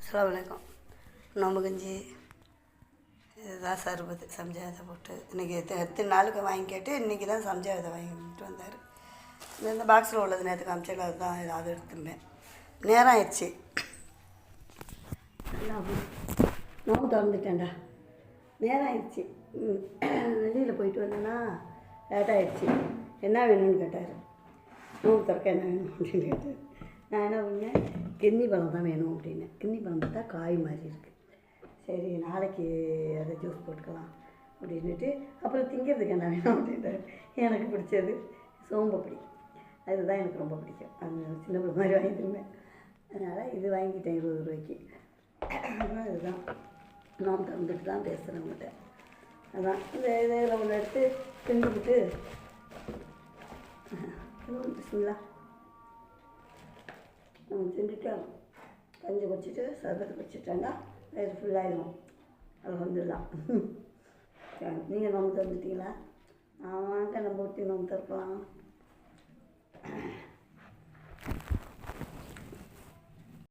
அஸ்ஸலாமு அலைக்கும். நோம்பு கஞ்சி இதுதான் சர்பத்து சம்ஜாதை போட்டு இன்றைக்கி எத்தனை நாளுக்கு வாங்கி கேட்டு இன்றைக்கி தான் சம்ஜாதை வாங்கிட்டு வந்தார். இந்த பாக்ஸில் உள்ளது நேற்று காமிச்சல அதுதான் ஏதாவது எடுத்துருந்தேன். நேரம் ஆயிடுச்சு. நோம்பு திறந்துட்டேன்டா. நேரம் ஆயிடுச்சு. வெளியில் போயிட்டு வந்தேன்னா லேட்டாகிடுச்சு. என்ன வேணும்னு கேட்டார். நோம்பு திறக்க என்ன வேணும் அப்படின்னு கேட்டார். நான் என்ன பண்ணேன், கின்னி பழம் தான் வேணும் அப்படின்னேன். கின்னி பழம் பார்த்தா காய் மாதிரி இருக்குது. சரி நாளைக்கு அதை ஜூஸ் போட்டுக்கலாம் அப்படின்ட்டு அப்புறம் திங்கிறதுக்கு என்ன வேணும் அப்படின்றாரு. எனக்கு பிடிச்சது சோம்பப்படி, அதுதான் எனக்கு ரொம்ப பிடிக்கும். அது சின்ன பிள்ளை மாதிரி வாங்கி தருவேன். அதனால் இது வாங்கிட்டேன் 20 ரூபாய்க்கு. அதுதான் நோம்பு திறந்துட்டு தான் பேசுகிறவங்ககிட்ட. அதான் இந்த இதில் ஒன்று எடுத்து தின்னுக்கிட்டு வந்துச்சுங்களா தின்னுட்டு கஞ்சி குடிச்சிட்டு சர்பத்து குடிச்சிட்டேன்னா வயிறு ஃபுல்லாகிடும். அல்ஹம்துலில்லாஹ். நீங்கள் நோம்பு திறந்துட்டீங்களா? வாங்க நம்ம ஊற்றி நோம்பு திறக்கலாம்.